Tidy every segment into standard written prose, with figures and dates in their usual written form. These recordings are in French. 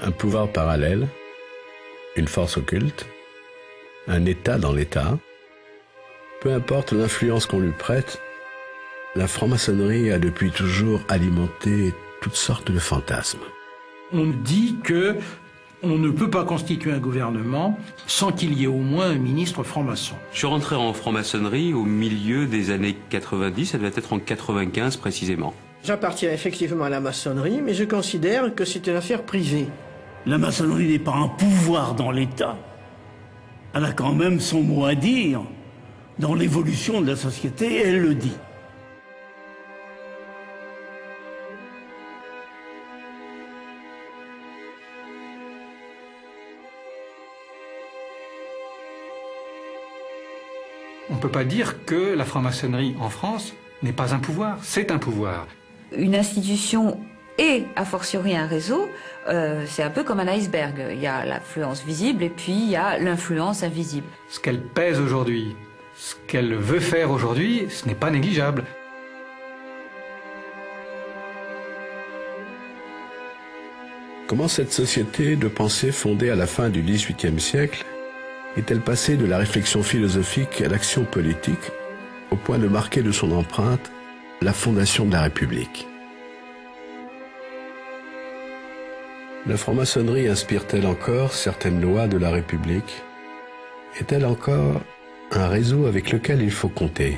un pouvoir parallèle, une force occulte, un État dans l'État. Peu importe l'influence qu'on lui prête, la franc-maçonnerie a depuis toujours alimenté toutes sortes de fantasmes. On dit que on ne peut pas constituer un gouvernement sans qu'il y ait au moins un ministre franc-maçon. Je suis rentré en franc-maçonnerie au milieu des années 90, ça devait être en 95 précisément. J'appartiens effectivement à la maçonnerie, mais je considère que c'est une affaire privée. La maçonnerie n'est pas un pouvoir dans l'État. Elle a quand même son mot à dire dans l'évolution de la société, et elle le dit. On ne peut pas dire que la franc-maçonnerie en France n'est pas un pouvoir, c'est un pouvoir. Une institution et, a fortiori, un réseau, c'est un peu comme un iceberg. Il y a l'influence visible et puis il y a l'influence invisible. Ce qu'elle pèse aujourd'hui, ce qu'elle veut faire aujourd'hui, ce n'est pas négligeable. Comment cette société de pensée fondée à la fin du XVIIIe siècle est-elle passée de la réflexion philosophique à l'action politique, au point de marquer de son empreinte la fondation de la République? La franc-maçonnerie inspire-t-elle encore certaines lois de la République? Est-elle encore un réseau avec lequel il faut compter?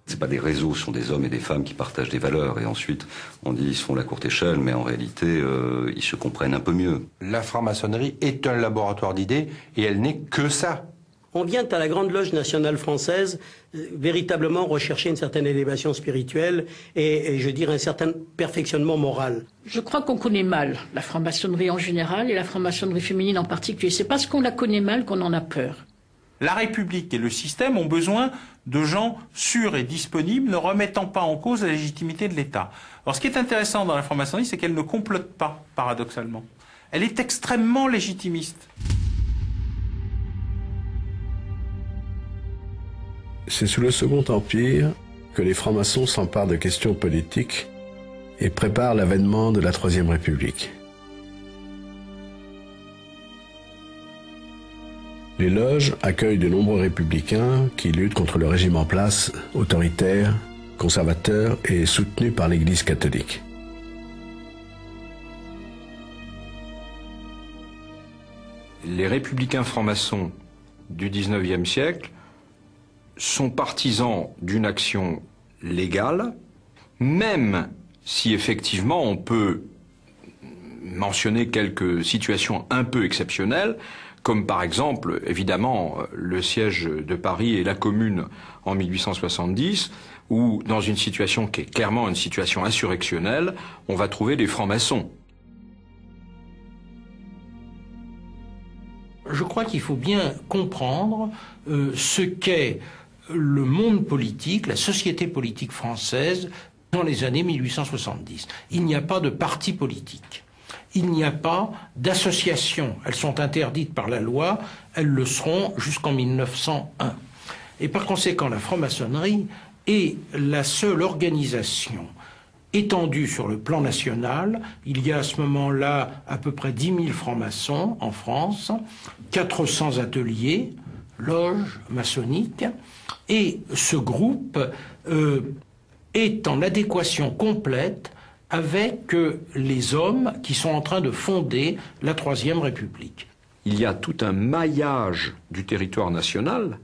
C'est pas des réseaux, ce sont des hommes et des femmes qui partagent des valeurs. Et ensuite, on dit ils se font la courte échelle, mais en réalité, ils se comprennent un peu mieux. La franc-maçonnerie est un laboratoire d'idées et elle n'est que ça. On vient à la Grande Loge nationale française véritablement rechercher une certaine élévation spirituelle et je dirais un certain perfectionnement moral. Je crois qu'on connaît mal la franc-maçonnerie en général et la franc-maçonnerie féminine en particulier. C'est parce qu'on la connaît mal qu'on en a peur. La République et le système ont besoin de gens sûrs et disponibles, ne remettant pas en cause la légitimité de l'État. Alors ce qui est intéressant dans la franc-maçonnerie, c'est qu'elle ne complote pas, paradoxalement. Elle est extrêmement légitimiste. C'est sous le Second Empire que les francs-maçons s'emparent de questions politiques et préparent l'avènement de la Troisième République. Les loges accueillent de nombreux républicains qui luttent contre le régime en place, autoritaire, conservateur et soutenu par l'Église catholique. Les républicains francs-maçons du XIXe siècle sont partisans d'une action légale, même si effectivement on peut mentionner quelques situations un peu exceptionnelles, comme par exemple, évidemment, le siège de Paris et la Commune en 1870, où dans une situation qui est clairement une situation insurrectionnelle, on va trouver des francs-maçons. Je crois qu'il faut bien comprendre ce qu'est le monde politique, la société politique française dans les années 1870. Il n'y a pas de parti politique. Il n'y a pas d'associations. Elles sont interdites par la loi, elles le seront jusqu'en 1901. Et par conséquent, la franc-maçonnerie est la seule organisation étendue sur le plan national. Il y a à ce moment-là à peu près 10 000 francs-maçons en France, 400 ateliers, loges maçonniques, et ce groupe est en adéquation complète avec les hommes qui sont en train de fonder la Troisième République. Il y a tout un maillage du territoire national,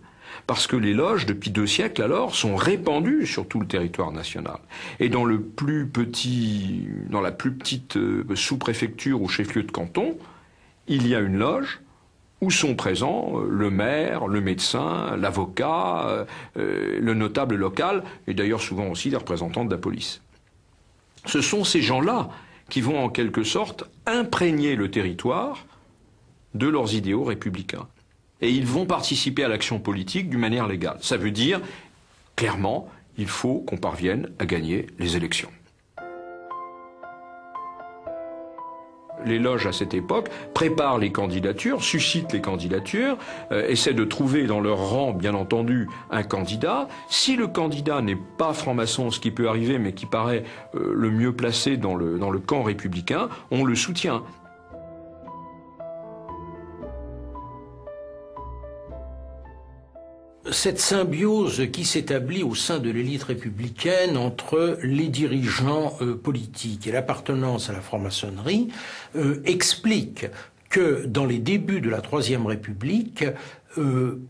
parce que les loges, depuis 2 siècles alors, sont répandues sur tout le territoire national. Et dans la plus petite sous-préfecture ou chef-lieu de canton, il y a une loge où sont présents le maire, le médecin, l'avocat, le notable local, et d'ailleurs souvent aussi les représentants de la police. Ce sont ces gens-là qui vont en quelque sorte imprégner le territoire de leurs idéaux républicains. Et ils vont participer à l'action politique d'une manière légale. Ça veut dire, clairement, il faut qu'on parvienne à gagner les élections. Les loges à cette époque préparent les candidatures, suscitent les candidatures, essaient de trouver dans leur rang, bien entendu, un candidat. Si le candidat n'est pas franc-maçon, ce qui peut arriver, mais qui paraît le mieux placé dans le camp républicain, on le soutient. Cette symbiose qui s'établit au sein de l'élite républicaine entre les dirigeants politiques et l'appartenance à la franc-maçonnerie explique que dans les débuts de la Troisième République, une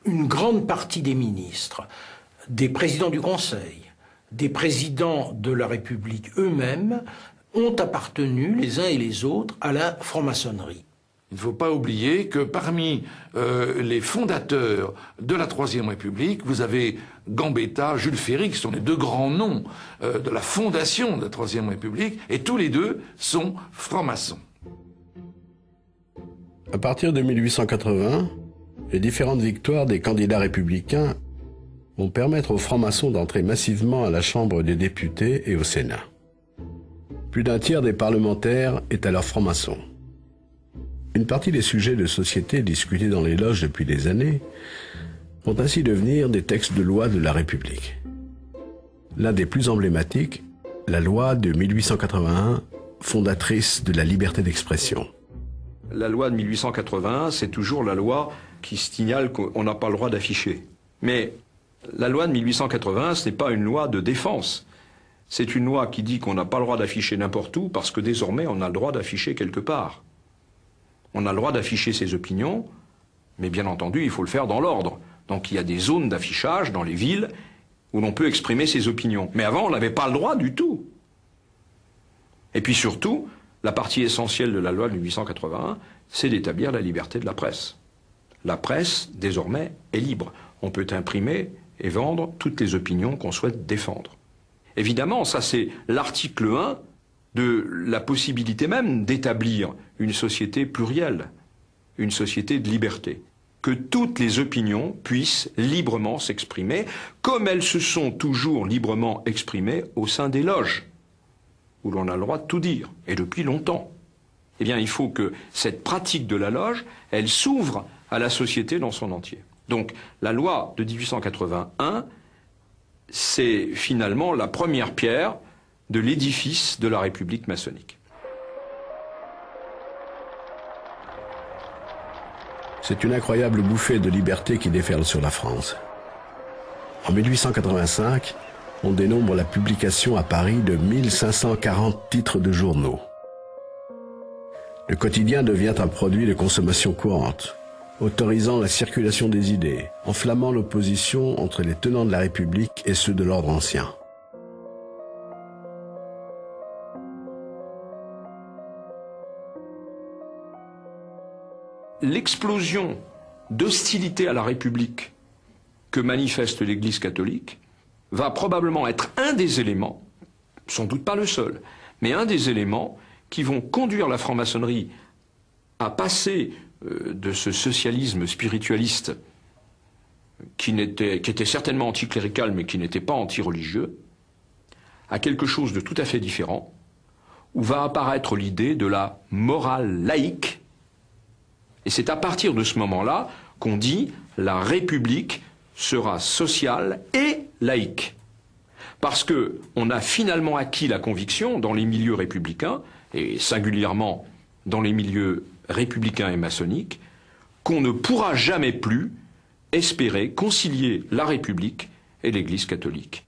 grande partie des ministres, des présidents du Conseil, des présidents de la République eux-mêmes ont appartenu les uns et les autres à la franc-maçonnerie. Il ne faut pas oublier que parmi les fondateurs de la Troisième République, vous avez Gambetta, Jules Ferry, qui sont les deux grands noms de la fondation de la Troisième République, et tous les deux sont francs-maçons. À partir de 1880, les différentes victoires des candidats républicains vont permettre aux francs-maçons d'entrer massivement à la Chambre des députés et au Sénat. Plus d'un tiers des parlementaires est alors franc-maçon. Une partie des sujets de société discutés dans les loges depuis des années vont ainsi devenir des textes de loi de la République. L'un des plus emblématiques, la loi de 1881, fondatrice de la liberté d'expression. La loi de 1881, c'est toujours la loi qui signale qu'on n'a pas le droit d'afficher. Mais la loi de 1881, ce n'est pas une loi de défense. C'est une loi qui dit qu'on n'a pas le droit d'afficher n'importe où parce que désormais on a le droit d'afficher quelque part. On a le droit d'afficher ses opinions, mais bien entendu, il faut le faire dans l'ordre. Donc il y a des zones d'affichage dans les villes où l'on peut exprimer ses opinions. Mais avant, on n'avait pas le droit du tout. Et puis surtout, la partie essentielle de la loi de 1881, c'est d'établir la liberté de la presse. La presse, désormais, est libre. On peut imprimer et vendre toutes les opinions qu'on souhaite défendre. Évidemment, ça c'est l'article 1 de la possibilité même d'établir une société plurielle, une société de liberté. Que toutes les opinions puissent librement s'exprimer, comme elles se sont toujours librement exprimées au sein des loges, où l'on a le droit de tout dire, et depuis longtemps. Eh bien, il faut que cette pratique de la loge, elle s'ouvre à la société dans son entier. Donc, la loi de 1881, c'est finalement la première pierre de l'édifice de la République maçonnique. C'est une incroyable bouffée de liberté qui déferle sur la France. En 1885, on dénombre la publication à Paris de 1540 titres de journaux. Le quotidien devient un produit de consommation courante, autorisant la circulation des idées, enflammant l'opposition entre les tenants de la République et ceux de l'ordre ancien. L'explosion d'hostilité à la République que manifeste l'Église catholique va probablement être un des éléments, sans doute pas le seul, mais un des éléments qui vont conduire la franc-maçonnerie à passer de ce socialisme spiritualiste qui était certainement anticlérical mais qui n'était pas anti-religieux, à quelque chose de tout à fait différent, où va apparaître l'idée de la morale laïque. Et c'est à partir de ce moment-là qu'on dit la République sera sociale et laïque. Parce qu'on a finalement acquis la conviction dans les milieux républicains, et singulièrement dans les milieux républicains et maçonniques, qu'on ne pourra jamais plus espérer concilier la République et l'Église catholique.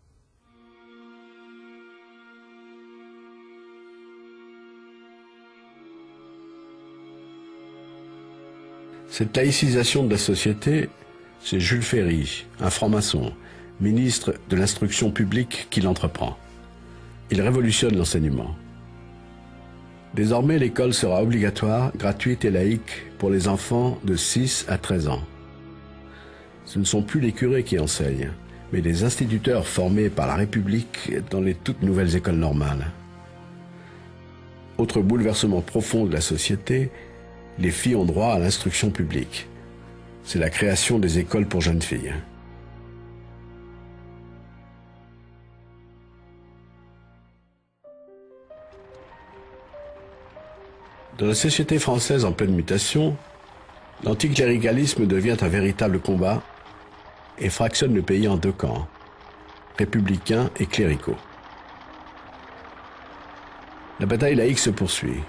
Cette laïcisation de la société, c'est Jules Ferry, un franc-maçon, ministre de l'Instruction publique, qui l'entreprend. Il révolutionne l'enseignement. Désormais, l'école sera obligatoire, gratuite et laïque pour les enfants de 6 à 13 ans. Ce ne sont plus les curés qui enseignent, mais des instituteurs formés par la République dans les toutes nouvelles écoles normales. Autre bouleversement profond de la société, les filles ont droit à l'instruction publique. C'est la création des écoles pour jeunes filles. Dans la société française en pleine mutation, l'anticléricalisme devient un véritable combat et fractionne le pays en deux camps, républicains et cléricaux. La bataille laïque se poursuit.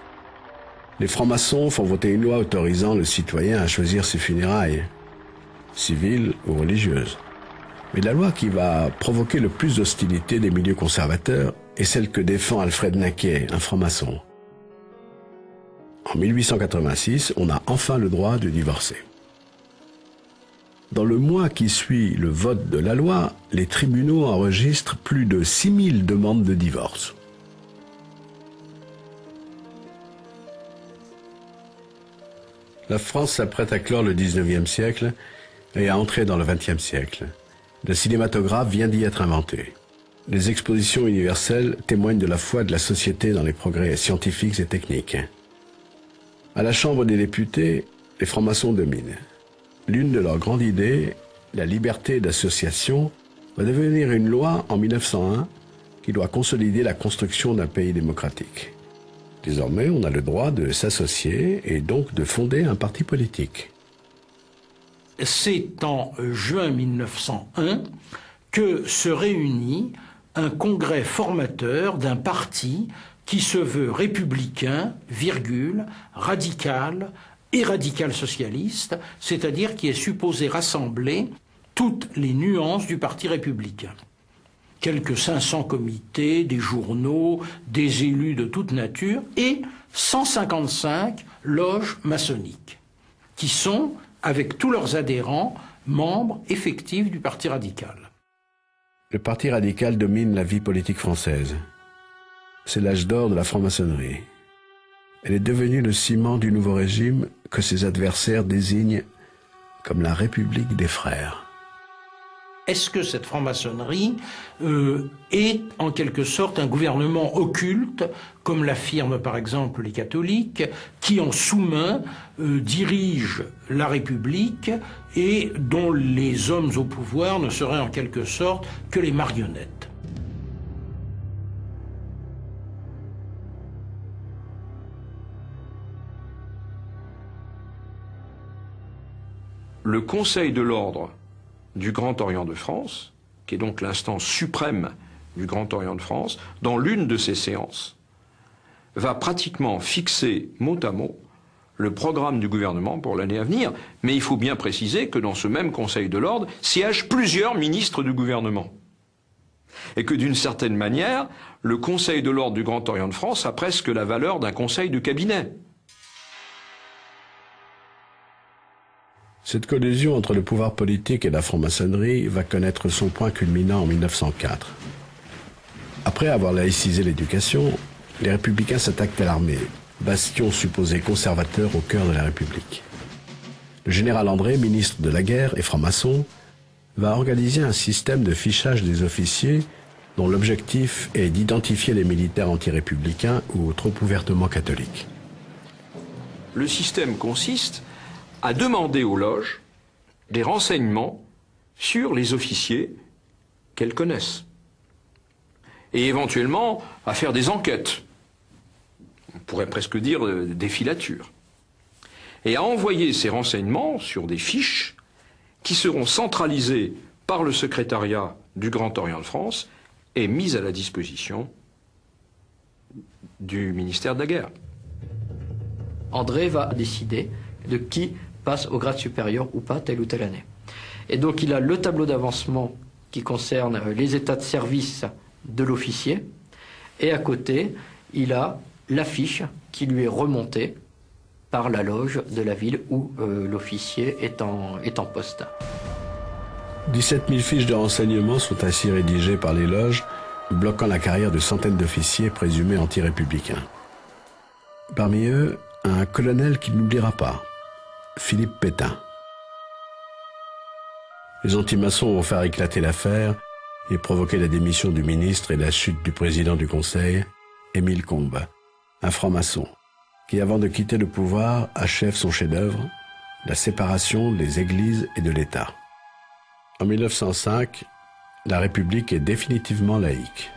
Les francs-maçons font voter une loi autorisant le citoyen à choisir ses funérailles, civiles ou religieuses. Mais la loi qui va provoquer le plus d'hostilité des milieux conservateurs est celle que défend Alfred Naquet, un franc-maçon. En 1886, on a enfin le droit de divorcer. Dans le mois qui suit le vote de la loi, les tribunaux enregistrent plus de 6000 demandes de divorce. La France s'apprête à clore le 19e siècle et à entrer dans le 20e siècle. Le cinématographe vient d'y être inventé. Les expositions universelles témoignent de la foi de la société dans les progrès scientifiques et techniques. À la Chambre des députés, les francs-maçons dominent. L'une de leurs grandes idées, la liberté d'association, va devenir une loi en 1901 qui doit consolider la construction d'un pays démocratique. Désormais, on a le droit de s'associer et donc de fonder un parti politique. C'est en juin 1901 que se réunit un congrès formateur d'un parti qui se veut républicain, radical et radical-socialiste, c'est-à-dire qui est supposé rassembler toutes les nuances du parti républicain. Quelques 500 comités, des journaux, des élus de toute nature et 155 loges maçonniques, qui sont, avec tous leurs adhérents, membres effectifs du Parti radical. Le Parti radical domine la vie politique française. C'est l'âge d'or de la franc-maçonnerie. Elle est devenue le ciment du nouveau régime que ses adversaires désignent comme la République des frères. Est-ce que cette franc-maçonnerie est en quelque sorte un gouvernement occulte, comme l'affirment par exemple les catholiques, qui en sous-main dirige la République et dont les hommes au pouvoir ne seraient en quelque sorte que les marionnettes? Le Conseil de l'Ordre du Grand Orient de France, qui est donc l'instance suprême du Grand Orient de France, dans l'une de ses séances, va pratiquement fixer mot à mot le programme du gouvernement pour l'année à venir. Mais il faut bien préciser que dans ce même Conseil de l'Ordre siègent plusieurs ministres du gouvernement. Et que d'une certaine manière, le Conseil de l'Ordre du Grand Orient de France a presque la valeur d'un conseil de cabinet. Cette collusion entre le pouvoir politique et la franc-maçonnerie va connaître son point culminant en 1904. Après avoir laïcisé l'éducation, les républicains s'attaquent à l'armée, bastion supposé conservateur au cœur de la République. Le général André, ministre de la guerre et franc-maçon, va organiser un système de fichage des officiers dont l'objectif est d'identifier les militaires anti-républicains ou trop ouvertement catholiques. Le système consiste à demander aux loges des renseignements sur les officiers qu'elles connaissent. Et éventuellement à faire des enquêtes. On pourrait presque dire des filatures. Et à envoyer ces renseignements sur des fiches qui seront centralisées par le secrétariat du Grand Orient de France et mises à la disposition du ministère de la Guerre. André va décider de qui passe au grade supérieur ou pas telle ou telle année. Et donc il a le tableau d'avancement qui concerne les états de service de l'officier, et à côté, il a la fiche qui lui est remontée par la loge de la ville où l'officier est en poste. 17 000 fiches de renseignements sont ainsi rédigées par les loges, bloquant la carrière de centaines d'officiers présumés anti-républicains. Parmi eux, un colonel qui n'oubliera pas, Philippe Pétain. Les anti-maçons vont faire éclater l'affaire et provoquer la démission du ministre et la chute du président du Conseil, Émile Combes, un franc-maçon, qui avant de quitter le pouvoir achève son chef-d'œuvre, la séparation des églises et de l'État. En 1905, la République est définitivement laïque.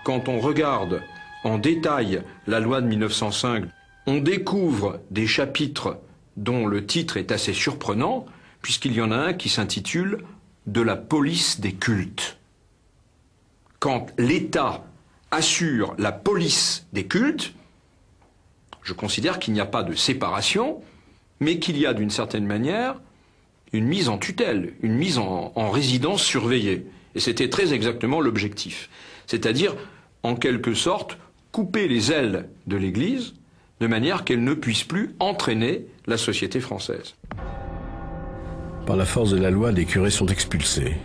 Quand on regarde en détail la loi de 1905, on découvre des chapitres dont le titre est assez surprenant, puisqu'il y en a un qui s'intitule « De la police des cultes ». Quand l'État assure la police des cultes, je considère qu'il n'y a pas de séparation, mais qu'il y a d'une certaine manière une mise en tutelle, une mise en résidence surveillée. Et c'était très exactement l'objectif. C'est-à-dire, en quelque sorte, couper les ailes de l'Église de manière qu'elle ne puisse plus entraîner la société française. Par la force de la loi, des curés sont expulsés,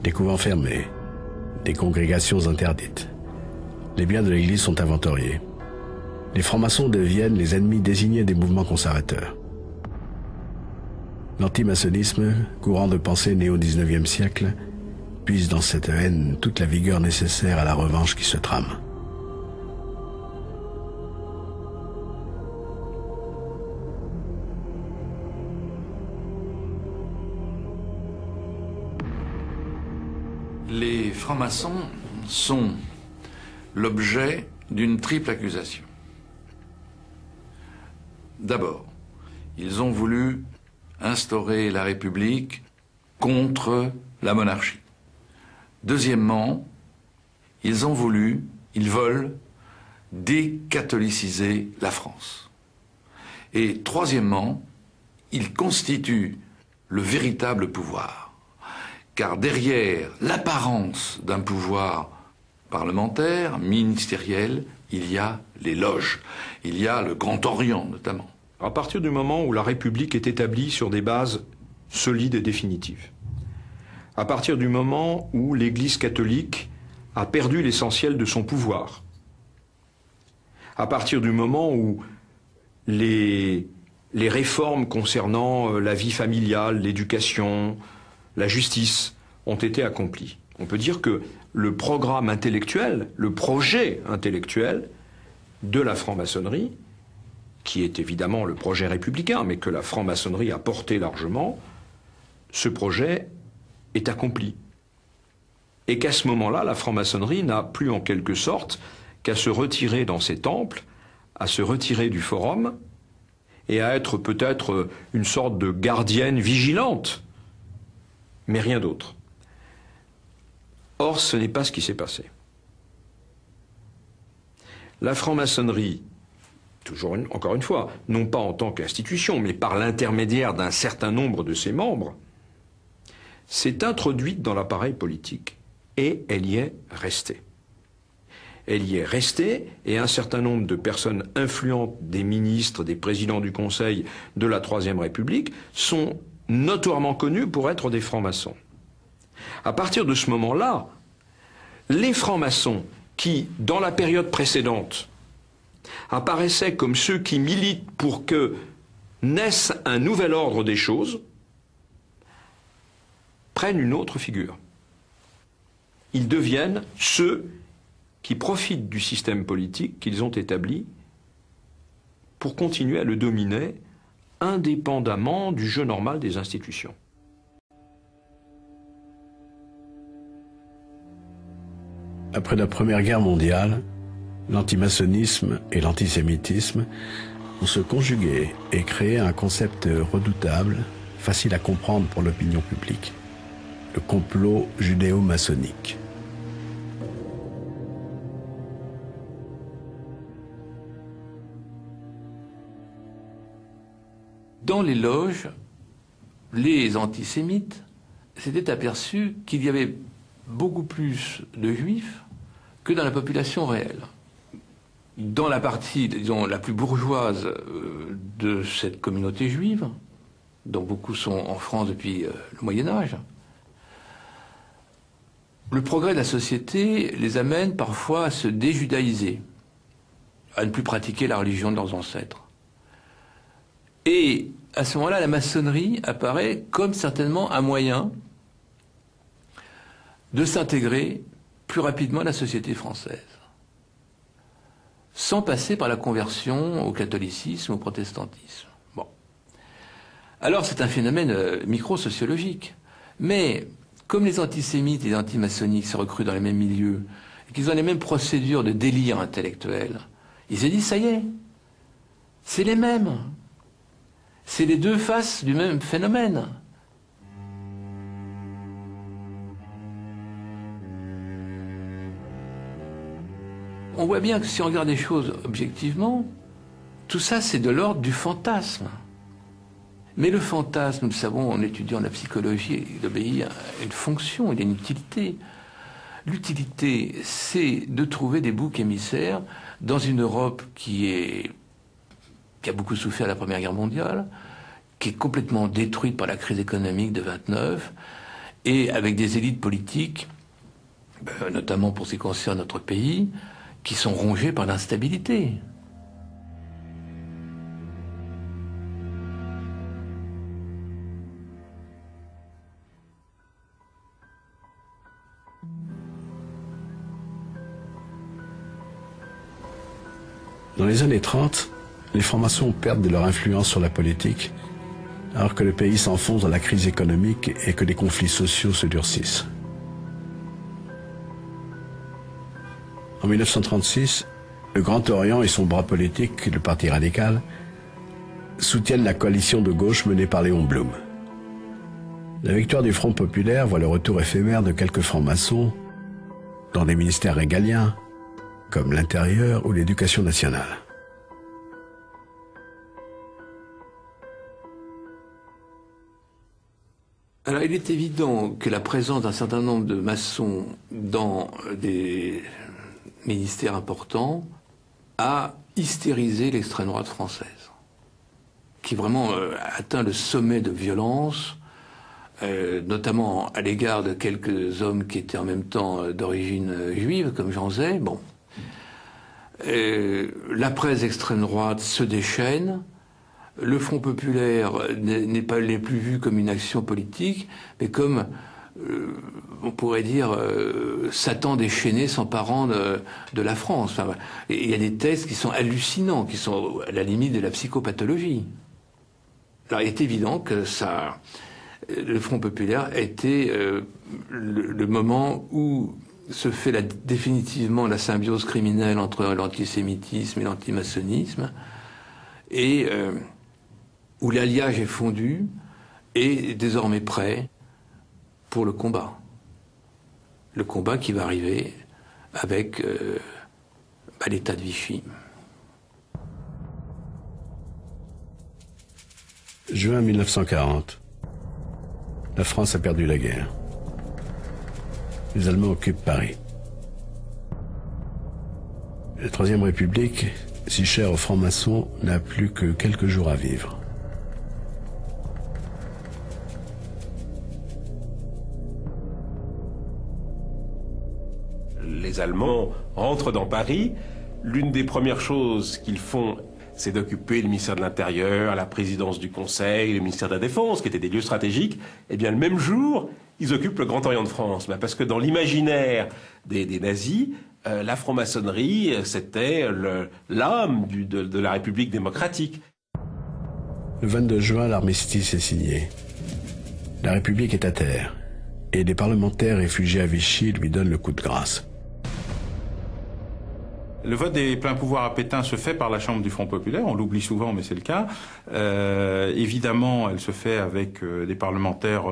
des couvents fermés, des congrégations interdites. Les biens de l'Église sont inventoriés. Les francs-maçons deviennent les ennemis désignés des mouvements conservateurs. L'antimaçonnisme, courant de pensée né au XIXe siècle, puise dans cette haine toute la vigueur nécessaire à la revanche qui se trame. Les francs-maçons sont l'objet d'une triple accusation. D'abord, ils ont voulu instaurer la République contre la monarchie. Deuxièmement, ils veulent décatholiciser la France. Et troisièmement, ils constituent le véritable pouvoir. Car derrière l'apparence d'un pouvoir parlementaire, ministériel, il y a les loges. Il y a le Grand Orient, notamment. À partir du moment où la République est établie sur des bases solides et définitives, à partir du moment où l'Église catholique a perdu l'essentiel de son pouvoir, à partir du moment où les réformes concernant la vie familiale, l'éducation, la justice ont été accomplies, on peut dire que le programme intellectuel, le projet intellectuel de la franc-maçonnerie, qui est évidemment le projet républicain, mais que la franc-maçonnerie a porté largement, ce projet est accompli. Et qu'à ce moment-là, la franc-maçonnerie n'a plus en quelque sorte qu'à se retirer dans ses temples, à se retirer du forum, et à être peut-être une sorte de gardienne vigilante, mais rien d'autre. Or, ce n'est pas ce qui s'est passé. La franc-maçonnerie, encore une fois, non pas en tant qu'institution, mais par l'intermédiaire d'un certain nombre de ses membres, s'est introduite dans l'appareil politique et elle y est restée. Elle y est restée et un certain nombre de personnes influentes, des ministres, des présidents du Conseil de la Troisième République, sont notoirement connus pour être des francs-maçons. À partir de ce moment-là, les francs-maçons qui, dans la période précédente, apparaissaient comme ceux qui militent pour que naisse un nouvel ordre des choses, prennent une autre figure. Ils deviennent ceux qui profitent du système politique qu'ils ont établi pour continuer à le dominer indépendamment du jeu normal des institutions. Après la Première Guerre mondiale, l'antimaçonnisme et l'antisémitisme ont se conjugué et créé un concept redoutable, facile à comprendre pour l'opinion publique, le complot judéo-maçonnique. Dans les loges, les antisémites s'étaient aperçus qu'il y avait beaucoup plus de juifs que dans la population réelle. Dans la partie, disons, la plus bourgeoise de cette communauté juive, dont beaucoup sont en France depuis le Moyen-Âge, le progrès de la société les amène parfois à se déjudaïser, à ne plus pratiquer la religion de leurs ancêtres. Et à ce moment-là, la maçonnerie apparaît comme certainement un moyen de s'intégrer plus rapidement à la société française, sans passer par la conversion au catholicisme, au protestantisme. Bon. Alors c'est un phénomène micro-sociologique. Mais comme les antisémites et les antimaçonniques se recrutent dans les mêmes milieux qu'ils ont les mêmes procédures de délire intellectuel, ils se disent, ça y est, c'est les mêmes. C'est les deux faces du même phénomène. On voit bien que si on regarde les choses objectivement, tout ça c'est de l'ordre du fantasme. Mais le fantasme, nous le savons en étudiant la psychologie, il obéit à une fonction, il a une utilité. L'utilité, c'est de trouver des boucs émissaires dans une Europe qui a beaucoup souffert de la Première Guerre mondiale, qui est complètement détruite par la crise économique de 29, et avec des élites politiques, notamment pour ce qui concerne notre pays, qui sont rongées par l'instabilité. Dans les années 30, les francs-maçons perdent de leur influence sur la politique, alors que le pays s'enfonce dans la crise économique et que les conflits sociaux se durcissent. En 1936, le Grand Orient et son bras politique, le Parti radical, soutiennent la coalition de gauche menée par Léon Blum. La victoire du Front populaire voit le retour éphémère de quelques francs-maçons dans des ministères régaliens, comme l'Intérieur ou l'Éducation nationale. Alors il est évident que la présence d'un certain nombre de maçons dans des ministères importants a hystérisé l'extrême droite française, qui vraiment atteint le sommet de violence, notamment à l'égard de quelques hommes qui étaient en même temps d'origine juive, comme Jean Zay. Bon. La presse extrême droite se déchaîne. Le Front populaire n'est plus vu comme une action politique, mais comme, on pourrait dire, Satan déchaîné s'emparant de la France. Enfin, il y a des textes qui sont hallucinants, qui sont à la limite de la psychopathologie. Alors, il est évident que le Front populaire a été le moment où se fait définitivement la symbiose criminelle entre l'antisémitisme et l'antimaçonnisme, et où l'alliage est fondu et désormais prêt pour le combat. Le combat qui va arriver avec l'État de Vichy. Juin 1940. La France a perdu la guerre. Les Allemands occupent Paris. La Troisième République, si chère aux francs-maçons, n'a plus que quelques jours à vivre. Les Allemands rentrent dans Paris. L'une des premières choses qu'ils font, c'est d'occuper le ministère de l'Intérieur, la présidence du Conseil, le ministère de la Défense, qui étaient des lieux stratégiques. Eh bien, le même jour, ils occupent le Grand Orient de France. Parce que dans l'imaginaire des nazis, la franc-maçonnerie, c'était l'âme de la République démocratique. Le 22 juin, l'armistice est signé. La République est à terre. Et les parlementaires réfugiés à Vichy lui donnent le coup de grâce. Le vote des pleins pouvoirs à Pétain se fait par la Chambre du Front populaire, on l'oublie souvent mais c'est le cas. Évidemment, elle se fait avec des parlementaires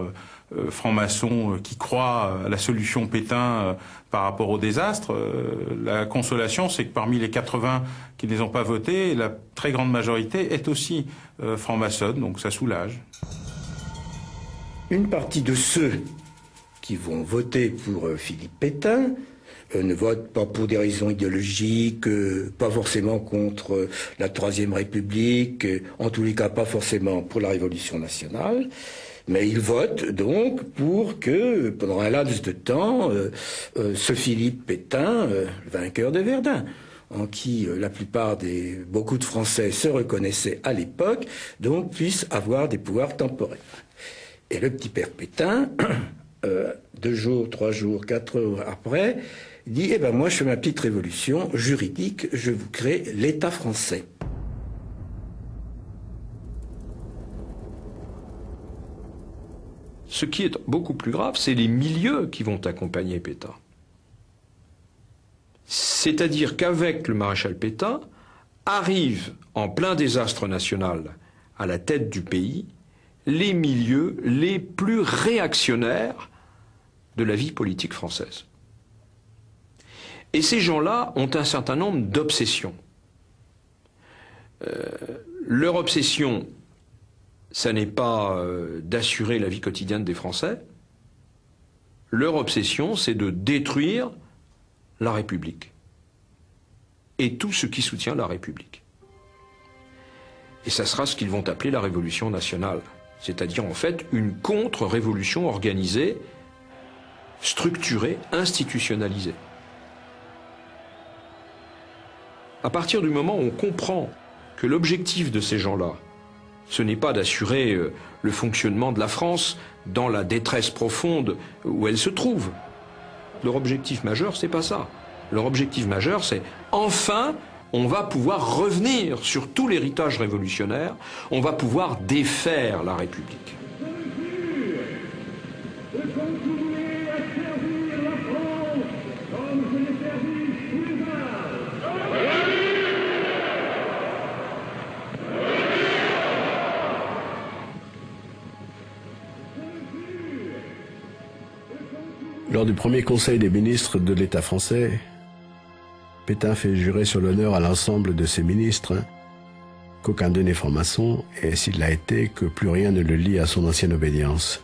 francs-maçons qui croient à la solution Pétain par rapport au désastre. La consolation, c'est que parmi les 80 qui ne les ont pas votés, la très grande majorité est aussi franc-maçonne, donc ça soulage. Une partie de ceux qui vont voter pour Philippe Pétain ne votent pas pour des raisons idéologiques, pas forcément contre la Troisième République, en tous les cas pas forcément pour la Révolution nationale, mais ils votent donc pour que, pendant un laps de temps, ce Philippe Pétain, vainqueur de Verdun, en qui beaucoup de Français se reconnaissaient à l'époque, donc puisse avoir des pouvoirs temporaires. Et le petit père Pétain, 2 jours, 3 jours, 4 jours après, dit « Eh ben moi, je fais ma petite révolution juridique, je vous crée l'État français. » Ce qui est beaucoup plus grave, c'est les milieux qui vont accompagner Pétain. C'est-à-dire qu'avec le maréchal Pétain, arrivent en plein désastre national à la tête du pays les milieux les plus réactionnaires de la vie politique française. Et ces gens-là ont un certain nombre d'obsessions. Leur obsession, ça n'est pas d'assurer la vie quotidienne des Français. Leur obsession, c'est de détruire la République et tout ce qui soutient la République. Et ça sera ce qu'ils vont appeler la Révolution nationale, c'est-à-dire en fait une contre-révolution organisée, structurée, institutionnalisée. À partir du moment où on comprend que l'objectif de ces gens-là, ce n'est pas d'assurer le fonctionnement de la France dans la détresse profonde où elle se trouve. Leur objectif majeur, c'est pas ça. Leur objectif majeur, c'est enfin, on va pouvoir revenir sur tout l'héritage révolutionnaire, on va pouvoir défaire la République. Lors du premier conseil des ministres de l'État français, Pétain fait jurer sur l'honneur à l'ensemble de ses ministres qu'aucun d'eux n'est franc-maçon et s'il l'a été, que plus rien ne le lie à son ancienne obédience.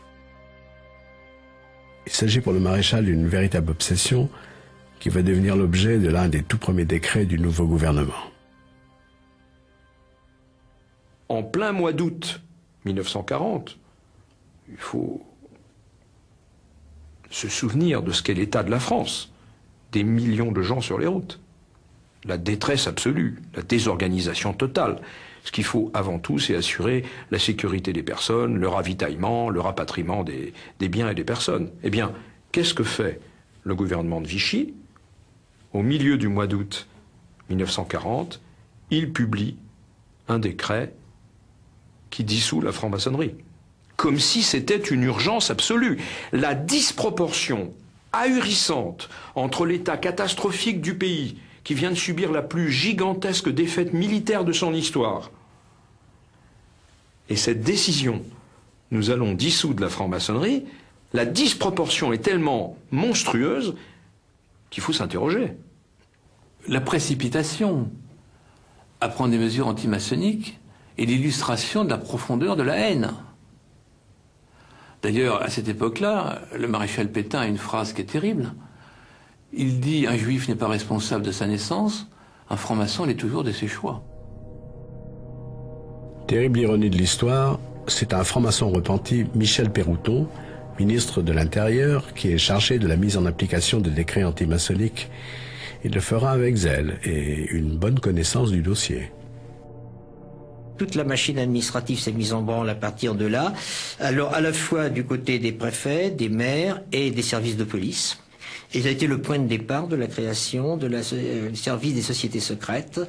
Il s'agit pour le maréchal d'une véritable obsession qui va devenir l'objet de l'un des tout premiers décrets du nouveau gouvernement. En plein mois d'août 1940, il faut se souvenir de ce qu'est l'état de la France, des millions de gens sur les routes, la détresse absolue, la désorganisation totale. Ce qu'il faut avant tout, c'est assurer la sécurité des personnes, le ravitaillement, le rapatriement des biens et des personnes. Eh bien, qu'est-ce que fait le gouvernement de Vichy? Au milieu du mois d'août 1940, il publie un décret qui dissout la franc-maçonnerie. Comme si c'était une urgence absolue. La disproportion ahurissante entre l'état catastrophique du pays, qui vient de subir la plus gigantesque défaite militaire de son histoire, et cette décision, nous allons dissoudre la franc-maçonnerie, la disproportion est tellement monstrueuse qu'il faut s'interroger. La précipitation à prendre des mesures antimaçonniques est l'illustration de la profondeur de la haine. D'ailleurs, à cette époque-là, le maréchal Pétain a une phrase qui est terrible. Il dit « Un juif n'est pas responsable de sa naissance, un franc-maçon l'est toujours de ses choix ». Terrible ironie de l'histoire, c'est un franc-maçon repenti, Michel Pérouton, ministre de l'Intérieur, qui est chargé de la mise en application des décrets antimaçonniques. Il le fera avec zèle et une bonne connaissance du dossier. Toute la machine administrative s'est mise en branle à partir de là, alors à la fois du côté des préfets, des maires et des services de police. Et ça a été le point de départ de la création du service des sociétés secrètes.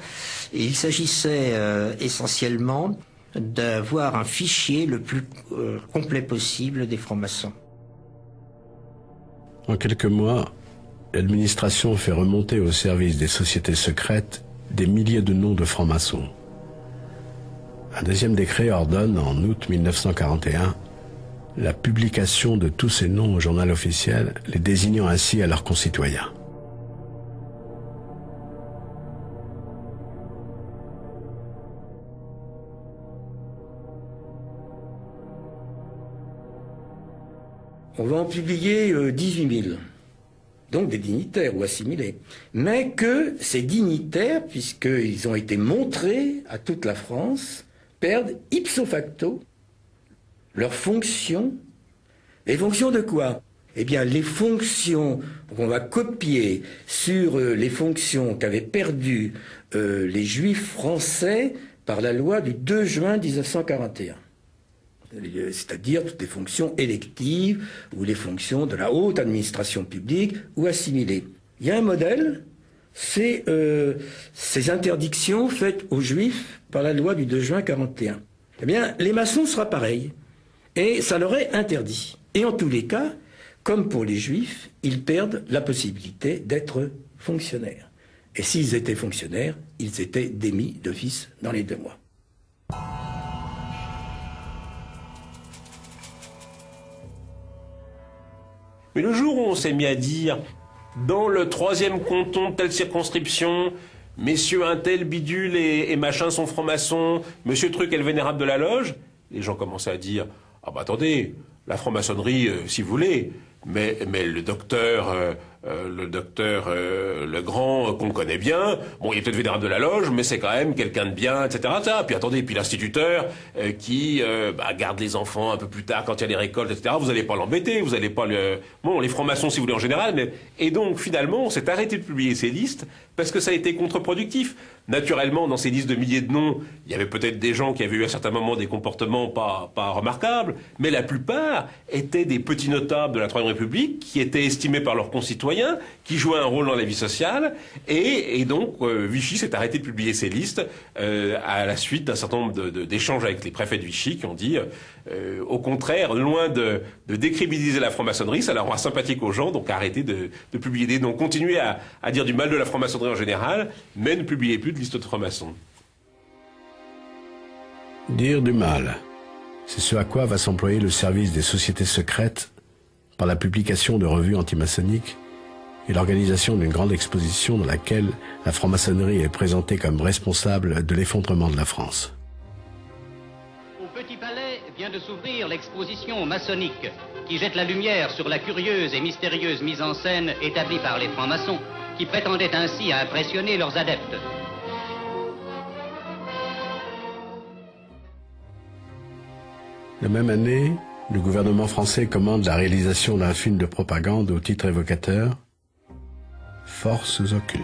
Et il s'agissait essentiellement d'avoir un fichier le plus complet possible des francs-maçons. En quelques mois, l'administration fait remonter au service des sociétés secrètes des milliers de noms de francs-maçons. Un deuxième décret ordonne, en août 1941, la publication de tous ces noms au journal officiel, les désignant ainsi à leurs concitoyens. On va en publier 18 000, donc des dignitaires ou assimilés. Mais que ces dignitaires, puisqu'ils ont été montrés à toute la France, perdent ipso facto leurs fonctions. Les fonctions de quoi? Eh bien, les fonctions qu'on va copier sur les fonctions qu'avaient perdues les Juifs français par la loi du 2 juin 1941. C'est-à-dire toutes les fonctions électives ou les fonctions de la haute administration publique ou assimilées. Il y a un modèle, c'est ces interdictions faites aux Juifs par la loi du 2 juin 1941. Eh bien, les maçons sera pareil. Et ça leur est interdit. Et en tous les cas, comme pour les Juifs, ils perdent la possibilité d'être fonctionnaires. Et s'ils étaient fonctionnaires, ils étaient démis d'office dans les 2 mois. Mais le jour où on s'est mis à dire, dans le 3e canton de telle circonscription, messieurs un tel bidule et machin sont francs-maçons, monsieur truc est le vénérable de la loge, les gens commençaient à dire, ah bah attendez, la franc-maçonnerie, si vous voulez, mais le docteur Legrand, qu'on connaît bien, bon, il est peut-être vénérable de la loge, mais c'est quand même quelqu'un de bien, etc. Puis attendez, puis l'instituteur qui garde les enfants un peu plus tard quand il y a les récoltes, etc. Vous n'allez pas l'embêter, vous n'allez pas le... Bon, les francs-maçons, si vous voulez, en général, mais... Et donc, finalement, on s'est arrêté de publier ces listes parce que ça a été contre-productif. Naturellement, dans ces listes de milliers de noms, il y avait peut-être des gens qui avaient eu à certains moments des comportements pas remarquables, mais la plupart étaient des petits notables de la Troisième République qui étaient estimés par leurs concitoyens, qui jouaient un rôle dans la vie sociale, et donc Vichy s'est arrêté de publier ces listes à la suite d'un certain nombre d'échanges avec les préfets de Vichy qui ont dit, au contraire, loin de décrédibiliser la franc-maçonnerie, ça leur rend sympathique aux gens, donc arrêtez de publier des noms, continuez à dire du mal de la franc-maçonnerie en général, mais ne publiez plus de liste de francs-maçons. Dire du mal, c'est ce à quoi va s'employer le service des sociétés secrètes par la publication de revues antimaçonniques et l'organisation d'une grande exposition dans laquelle la franc-maçonnerie est présentée comme responsable de l'effondrement de la France. Au Petit Palais vient de s'ouvrir l'exposition maçonnique qui jette la lumière sur la curieuse et mystérieuse mise en scène établie par les francs-maçons qui prétendaient ainsi à impressionner leurs adeptes. La même année, le gouvernement français commande la réalisation d'un film de propagande au titre évocateur « Forces occultes ».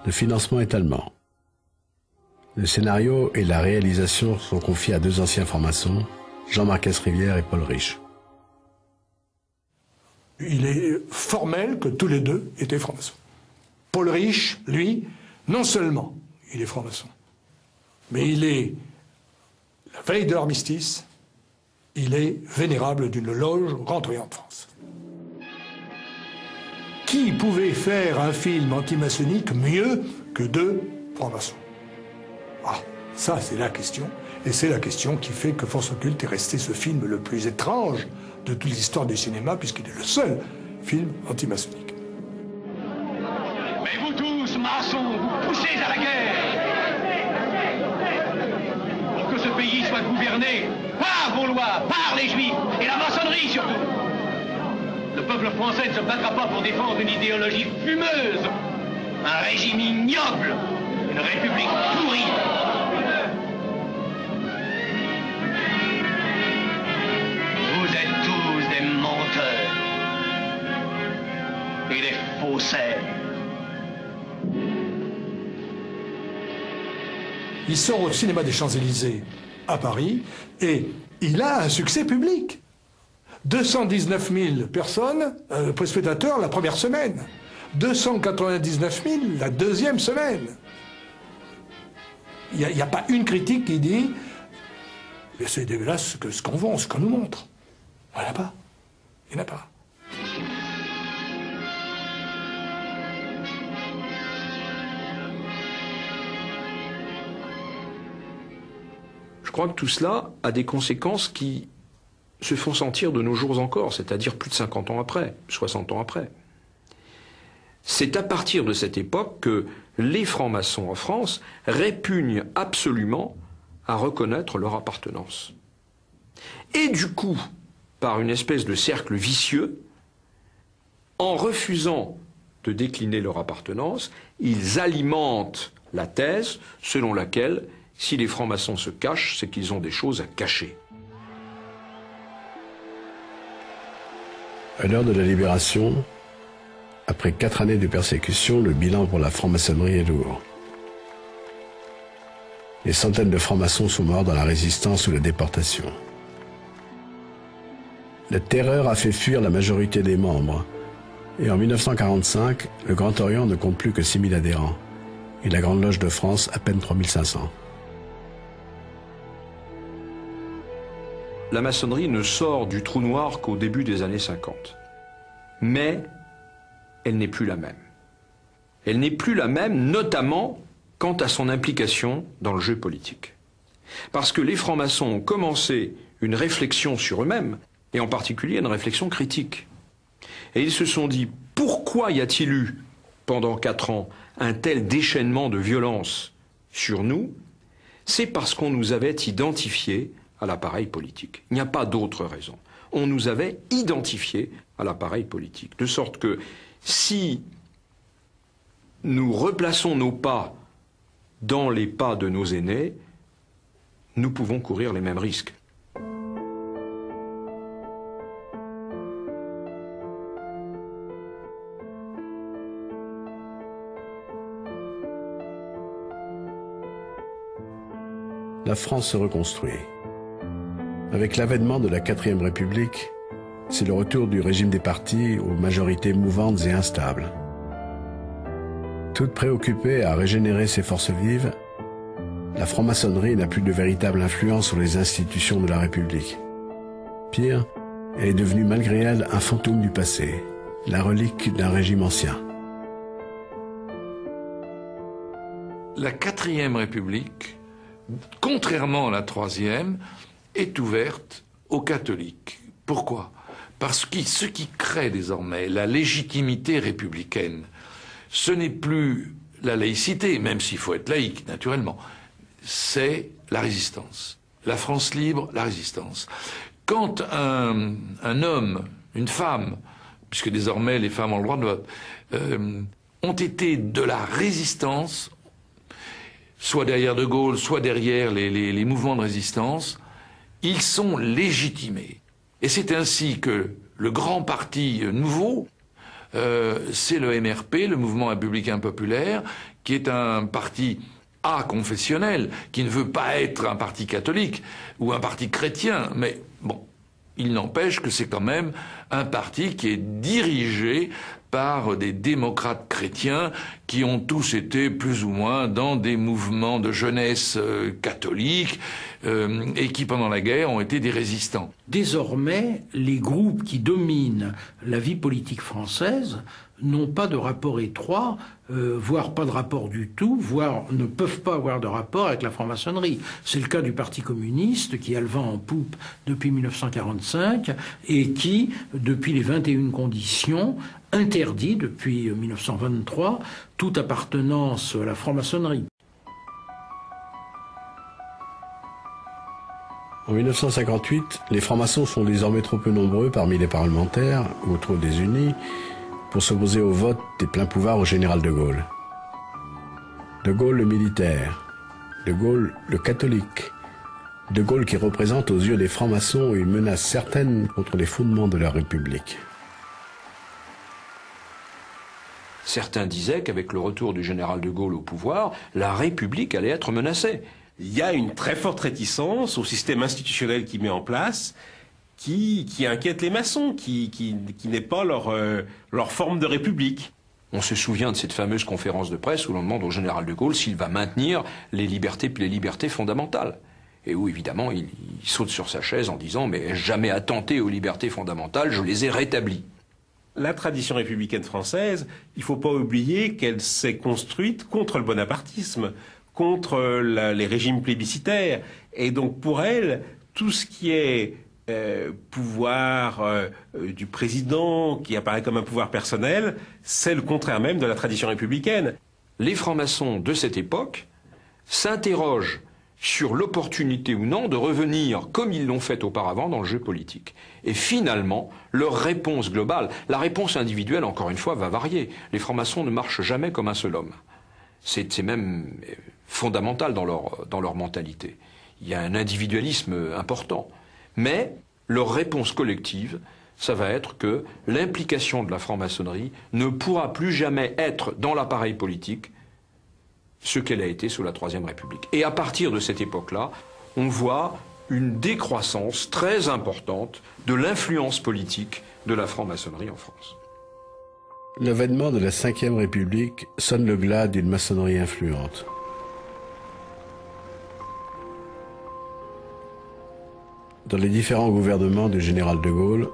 Le financement est allemand. Le scénario et la réalisation sont confiés à 2 anciens francs-maçons, Jean-Marc Rivière et Paul Riche. Il est formel que tous les 2 étaient francs-maçons. Paul Riche, lui, non seulement il est franc-maçon, mais il est, la veille de l'armistice, il est vénérable d'une loge au Grand Orient de France. Qui pouvait faire un film antimaçonnique mieux que 2 francs-maçons? Ah, ça c'est la question, et c'est la question qui fait que Forces occultes est resté ce film le plus étrange de toute l'histoire du cinéma, puisqu'il est le seul film antimaçonnique. Mais vous tous, maçons, vous poussez à la guerre! Pour que ce pays soit gouverné par vos lois, par les Juifs, et la maçonnerie surtout! Le peuple français ne se battra pas pour défendre une idéologie fumeuse, un régime ignoble, une république pourrie. Vous êtes tous des menteurs et des faussaires. Il sort au cinéma des Champs-Élysées à Paris et il a un succès public. 219 000 personnes, spectateurs la première semaine. 299 000 la deuxième semaine. Il n'y a pas une critique qui dit « c'est dégueulasse ce qu'on vend, ce qu'on nous montre ». Il n'y en a pas. Il n'y en a pas. Je crois que tout cela a des conséquences qui se font sentir de nos jours encore, c'est-à-dire plus de 50 ans après, 60 ans après. C'est à partir de cette époque que les francs-maçons en France répugnent absolument à reconnaître leur appartenance. Et du coup, par une espèce de cercle vicieux, en refusant de décliner leur appartenance, ils alimentent la thèse selon laquelle si les francs-maçons se cachent, c'est qu'ils ont des choses à cacher. À l'heure de la Libération, après 4 années de persécution, le bilan pour la franc-maçonnerie est lourd. Des centaines de francs-maçons sont morts dans la résistance ou la déportation. La terreur a fait fuir la majorité des membres, et en 1945, le Grand Orient ne compte plus que 6 000 adhérents, et la Grande Loge de France à peine 3 500. La maçonnerie ne sort du trou noir qu'au début des années 50. Mais elle n'est plus la même. Elle n'est plus la même, notamment quant à son implication dans le jeu politique. Parce que les francs-maçons ont commencé une réflexion sur eux-mêmes, et en particulier une réflexion critique. Et ils se sont dit, pourquoi y a-t-il eu, pendant 4 ans, un tel déchaînement de violence sur nous? C'est parce qu'on nous avait identifiés à l'appareil politique. Il n'y a pas d'autre raison. On nous avait identifiés à l'appareil politique. De sorte que si nous replaçons nos pas dans les pas de nos aînés, nous pouvons courir les mêmes risques. La France se reconstruit. Avec l'avènement de la 4e République, c'est le retour du régime des partis aux majorités mouvantes et instables. Toute préoccupée à régénérer ses forces vives, la franc-maçonnerie n'a plus de véritable influence sur les institutions de la République. Pire, elle est devenue malgré elle un fantôme du passé, la relique d'un régime ancien. La 4e République, contrairement à la 3e, est ouverte aux catholiques. Pourquoi? Parce que ce qui crée désormais la légitimité républicaine, ce n'est plus la laïcité, même s'il faut être laïque, naturellement, c'est la résistance. La France libre, la résistance. Quand un homme, une femme, puisque désormais les femmes ont le droit de vote, ont été de la résistance, soit derrière De Gaulle, soit derrière les mouvements de résistance, ils sont légitimés. Et c'est ainsi que le grand parti nouveau, c'est le MRP, le Mouvement républicain populaire, qui est un parti confessionnel, qui ne veut pas être un parti catholique ou un parti chrétien, mais bon, il n'empêche que c'est quand même un parti qui est dirigé par des démocrates chrétiens qui ont tous été plus ou moins dans des mouvements de jeunesse catholiques et qui pendant la guerre ont été des résistants. Désormais, les groupes qui dominent la vie politique française n'ont pas de rapport étroit, voire pas de rapport du tout, voire ne peuvent pas avoir de rapport avec la franc-maçonnerie. C'est le cas du Parti communiste qui a le vent en poupe depuis 1945 et qui, depuis les 21 conditions, interdit depuis 1923 toute appartenance à la franc-maçonnerie. En 1958, les francs-maçons sont désormais trop peu nombreux parmi les parlementaires, ou trop désunis, pour s'opposer au vote des pleins pouvoirs au général de Gaulle. De Gaulle le militaire, de Gaulle le catholique, de Gaulle qui représente aux yeux des francs-maçons une menace certaine contre les fondements de la République. Certains disaient qu'avec le retour du général de Gaulle au pouvoir, la République allait être menacée. Il y a une très forte réticence au système institutionnel qu'il met en place, qui inquiète les maçons, qui n'est pas leur forme de république. On se souvient de cette fameuse conférence de presse où l'on demande au général de Gaulle s'il va maintenir les libertés fondamentales. Et où, évidemment, il saute sur sa chaise en disant « Mais ai-je jamais attenté aux libertés fondamentales, je les ai rétablies ». La tradition républicaine française, il ne faut pas oublier qu'elle s'est construite contre le bonapartisme, contre les régimes plébiscitaires. Et donc pour elle, tout ce qui est pouvoir du président, qui apparaît comme un pouvoir personnel, c'est le contraire même de la tradition républicaine. Les francs-maçons de cette époque s'interrogent sur l'opportunité ou non de revenir, comme ils l'ont fait auparavant, dans le jeu politique. Et finalement, leur réponse globale, la réponse individuelle, encore une fois, va varier. Les francs-maçons ne marchent jamais comme un seul homme. C'est même fondamental dans leur mentalité. Il y a un individualisme important. Mais leur réponse collective, ça va être que l'implication de la franc-maçonnerie ne pourra plus jamais être dans l'appareil politique ce qu'elle a été sous la Troisième République. Et à partir de cette époque-là, on voit une décroissance très importante de l'influence politique de la franc-maçonnerie en France. L'avènement de la Ve République sonne le glas d'une maçonnerie influente. Dans les différents gouvernements du général de Gaulle,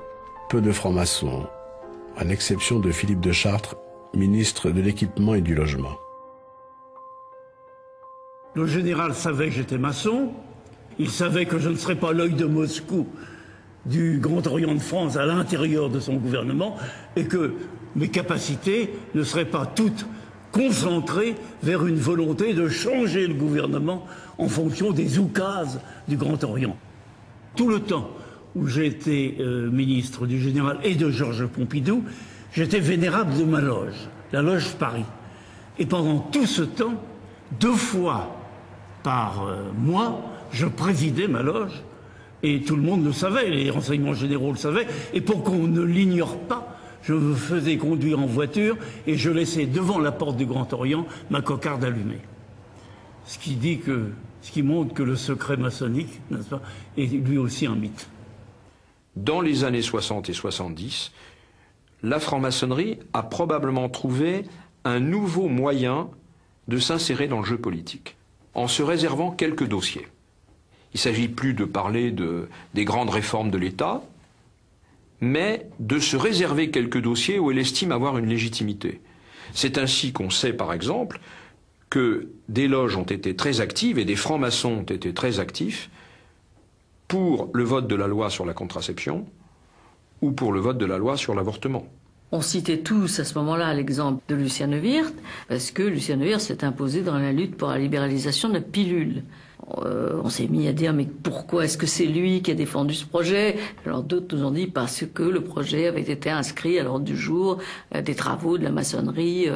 peu de francs-maçons, à l'exception de Philippe de Chartres ministre de l'Équipement et du Logement. Le général savait que j'étais maçon, il savait que je ne serais pas l'œil de Moscou du Grand Orient de France à l'intérieur de son gouvernement et que mes capacités ne seraient pas toutes concentrées vers une volonté de changer le gouvernement en fonction des oukases du Grand Orient. Tout le temps où j'ai été ministre du général et de Georges Pompidou, j'étais vénérable de ma loge, la loge Paris. Et pendant tout ce temps, 2 fois par mois, je présidais ma loge. Et tout le monde le savait, les renseignements généraux le savaient. Et pour qu'on ne l'ignore pas, je me faisais conduire en voiture et je laissais devant la porte du Grand Orient ma cocarde allumée. Ce qui montre que le secret maçonnique, n'est-ce pas, est lui aussi un mythe. Dans les années 60 et 70, la franc-maçonnerie a probablement trouvé un nouveau moyen de s'insérer dans le jeu politique, en se réservant quelques dossiers. Il ne s'agit plus de parler des grandes réformes de l'État, mais de se réserver quelques dossiers où elle estime avoir une légitimité. C'est ainsi qu'on sait, par exemple, que des loges ont été très actives et des francs-maçons ont été très actifs pour le vote de la loi sur la contraception ou pour le vote de la loi sur l'avortement. On citait tous à ce moment-là l'exemple de Lucien Neuwirth, parce que Lucien Neuwirth s'est imposé dans la lutte pour la libéralisation de la pilule. On s'est mis à dire, mais pourquoi est-ce que c'est lui qui a défendu ce projet? Alors d'autres nous ont dit, parce que le projet avait été inscrit à l'ordre du jour des travaux de la maçonnerie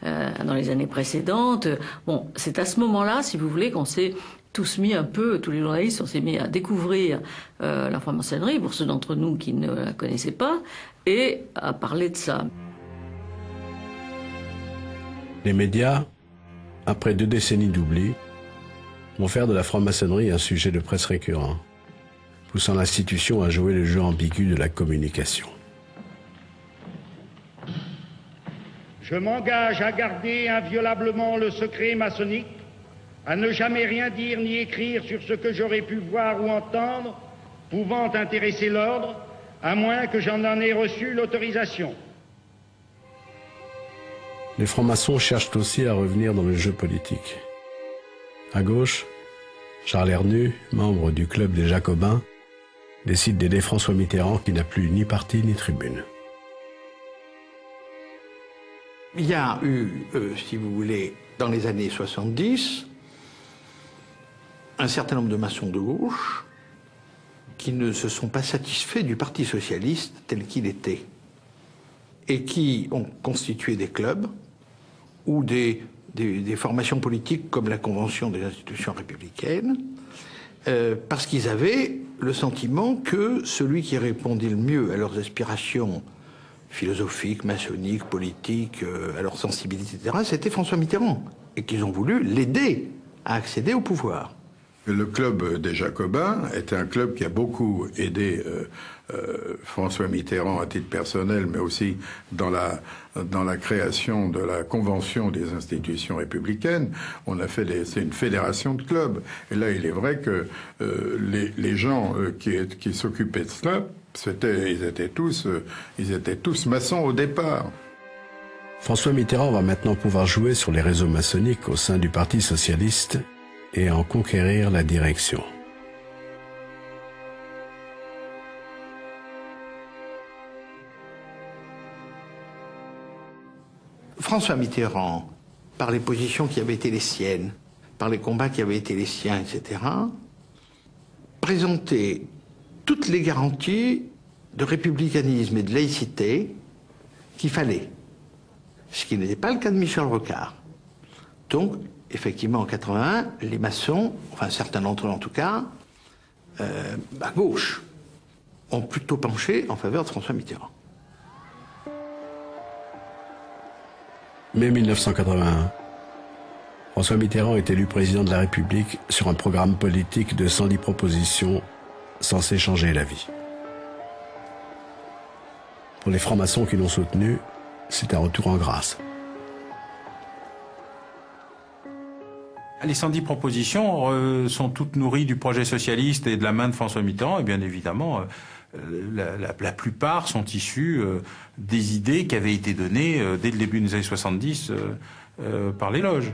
dans les années précédentes. Bon, c'est à ce moment-là, si vous voulez, qu'on s'est tous mis un peu, tous les journalistes, on s'est mis à découvrir la franc-maçonnerie, pour ceux d'entre nous qui ne la connaissaient pas, et à parler de ça. Les médias, après 2 décennies d'oubli, vont faire de la franc-maçonnerie un sujet de presse récurrent, poussant l'institution à jouer le jeu ambigu de la communication. Je m'engage à garder inviolablement le secret maçonnique, à ne jamais rien dire ni écrire sur ce que j'aurais pu voir ou entendre, pouvant intéresser l'ordre, à moins que j'en ai reçu l'autorisation. Les francs-maçons cherchent aussi à revenir dans le jeu politique. À gauche, Charles Hernu, membre du club des Jacobins, décide d'aider François Mitterrand qui n'a plus ni parti ni tribune. Il y a eu, si vous voulez, dans les années 70, un certain nombre de maçons de gauche qui ne se sont pas satisfaits du Parti socialiste tel qu'il était et qui ont constitué des clubs ou des formations politiques comme la Convention des institutions républicaines, parce qu'ils avaient le sentiment que celui qui répondait le mieux à leurs aspirations philosophiques, maçonniques, politiques, à leur sensibilité, etc., c'était François Mitterrand, et qu'ils ont voulu l'aider à accéder au pouvoir. Le club des Jacobins est un club qui a beaucoup aidé François Mitterrand à titre personnel, mais aussi dans la création de la Convention des institutions républicaines. On a fait c'est une fédération de clubs. Et là, il est vrai que les gens qui s'occupaient de cela, ils étaient tous maçons au départ. François Mitterrand va maintenant pouvoir jouer sur les réseaux maçonniques au sein du Parti socialiste et en conquérir la direction. François Mitterrand, par les positions qui avaient été les siennes, par les combats qui avaient été les siens, etc., présentait toutes les garanties de républicanisme et de laïcité qu'il fallait. Ce qui n'était pas le cas de Michel Rocard. Donc, effectivement, en 81, les maçons, enfin certains d'entre eux en tout cas, à gauche, ont plutôt penché en faveur de François Mitterrand. Mai 1981. François Mitterrand est élu président de la République sur un programme politique de 110 propositions censées changer la vie. Pour les francs-maçons qui l'ont soutenu, c'est un retour en grâce. Les 110 propositions sont toutes nourries du projet socialiste et de la main de François Mitterrand, et bien évidemment, la plupart sont issus des idées qui avaient été données dès le début des années 70 par les loges.